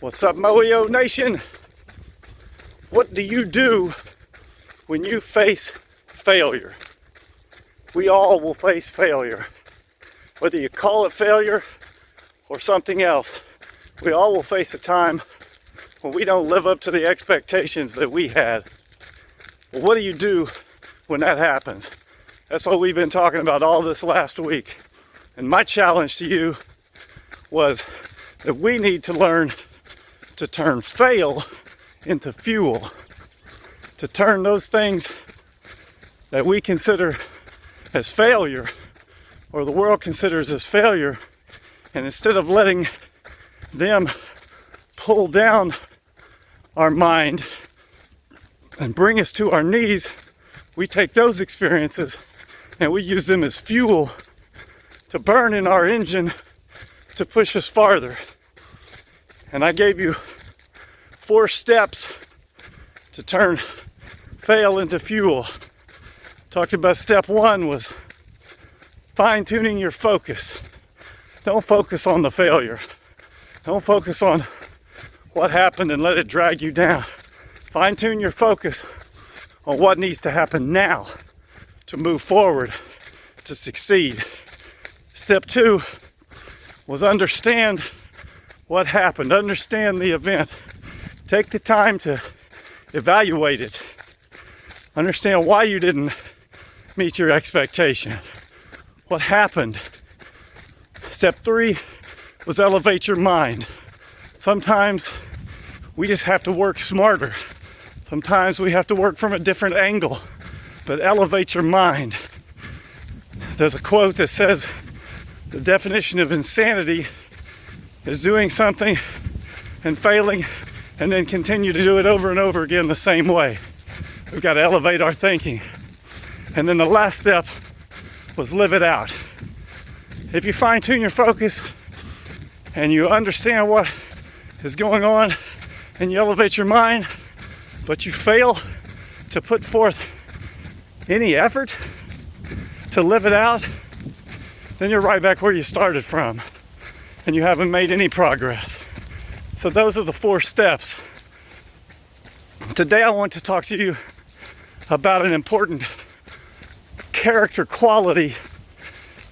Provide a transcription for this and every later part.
What's up, Moyo Nation? What do you do when you face failure? We all will face failure. Whether you call it failure or something else, we all will face a time when we don't live up to the expectations that we had. Well, what do you do when that happens? That's what we've been talking about all this last week. And my challenge to you was that we need to learn to turn fail into fuel. To turn those things that we consider as failure, or the world considers as failure, and instead of letting them pull down our mind and bring us to our knees, we take those experiences and we use them as fuel to burn in our engine to push us farther. And I gave you 4 steps to turn fail into fuel. Talked about step 1 was fine-tuning your focus. Don't focus on the failure. Don't focus on what happened and let it drag you down. Fine-tune your focus on what needs to happen now to move forward, to succeed. Step 2 was understand what happened, understand the event. Take the time to evaluate it. Understand why you didn't meet your expectation. What happened? Step 3 was elevate your mind. Sometimes we just have to work smarter. Sometimes we have to work from a different angle, but elevate your mind. There's a quote that says, the definition of insanity is doing something and failing and then continue to do it over and over again the same way. We've got to elevate our thinking. And then the last step was live it out. If you fine-tune your focus and you understand what is going on and you elevate your mind, but you fail to put forth any effort to live it out, then you're right back where you started from and you haven't made any progress. So those are the 4 steps. Today I want to talk to you about an important character quality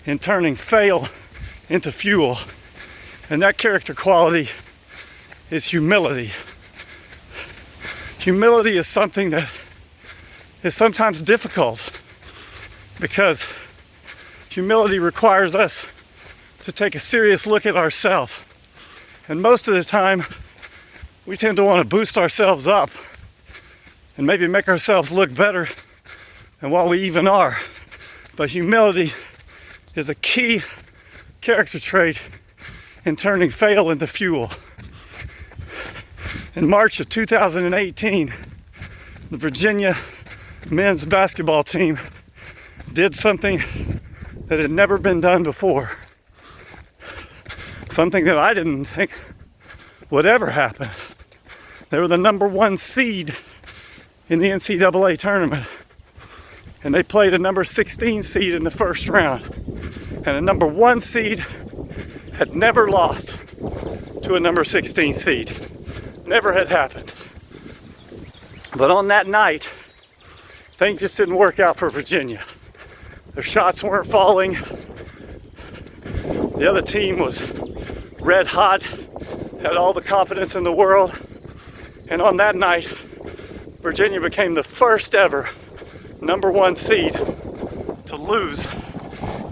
in turning fail into fuel. And that character quality is humility. Humility is something that is sometimes difficult because humility requires us to take a serious look at ourselves. And most of the time, we tend to want to boost ourselves up and maybe make ourselves look better than what we even are. But humility is a key character trait in turning fail into fuel. In March of 2018, the Virginia men's basketball team did something that had never been done before. Something that I didn't think would ever happen. They were the number 1 seed in the NCAA tournament. And they played a number 16 seed in the first round. And a number 1 seed had never lost to a number 16 seed. Never had happened. But on that night, things just didn't work out for Virginia. Their shots weren't falling. The other team was red hot, had all the confidence in the world. And on that night, Virginia became the first ever number 1 seed to lose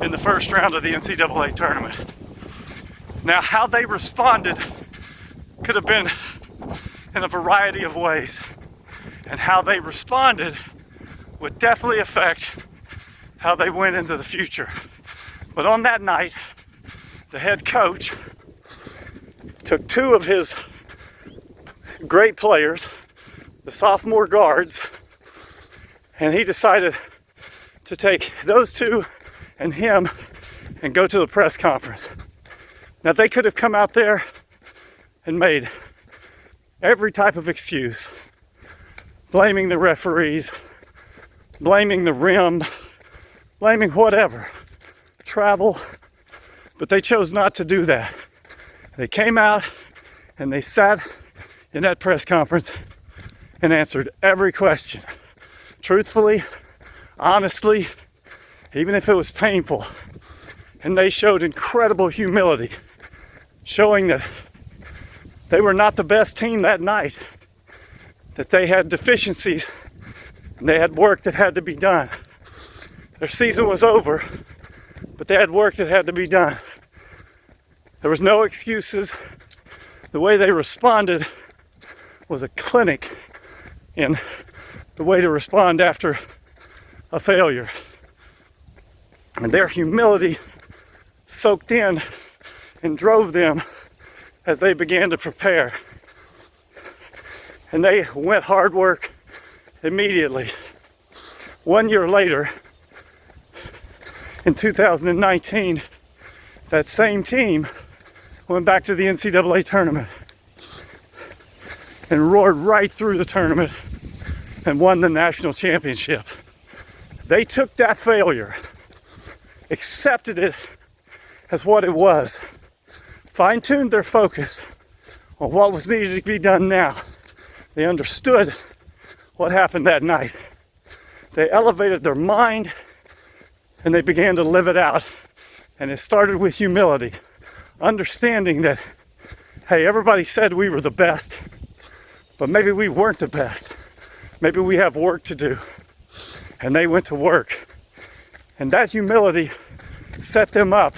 in the first round of the NCAA tournament. Now, how they responded could have been in a variety of ways. And how they responded would definitely affect how they went into the future. But on that night, the head coach took 2 of his great players, the sophomore guards, and he decided to take those 2 and him and go to the press conference. Now, they could have come out there and made every type of excuse, blaming the referees, blaming the rim, blaming whatever, travel, but they chose not to do that. They came out And they sat in that press conference and answered every question. Truthfully, honestly, even if it was painful. And they showed incredible humility, showing that they were not the best team that night, that they had deficiencies, and they had work that had to be done. Their season was over, but they had work that had to be done. There was no excuses. The way they responded was a clinic in the way to respond after a failure. And their humility soaked in and drove them as they began to prepare. And they went hard work immediately. 1 year later, in 2019, that same team went back to the NCAA tournament and roared right through the tournament and won the national championship. They took that failure, accepted it as what it was, fine-tuned their focus on what was needed to be done now. They understood what happened that night. They elevated their mind and they began to live it out. And it started with humility, understanding that, hey, everybody said we were the best, but maybe we weren't the best. Maybe we have work to do. And they went to work. And that humility set them up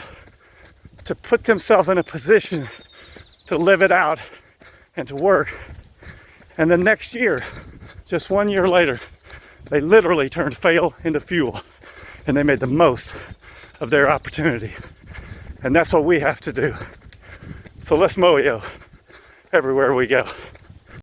to put themselves in a position to live it out and to work. And the next year, just 1 year later, they literally turned fail into fuel. And they made the most of their opportunity. And that's what we have to do. So let's moyo everywhere we go.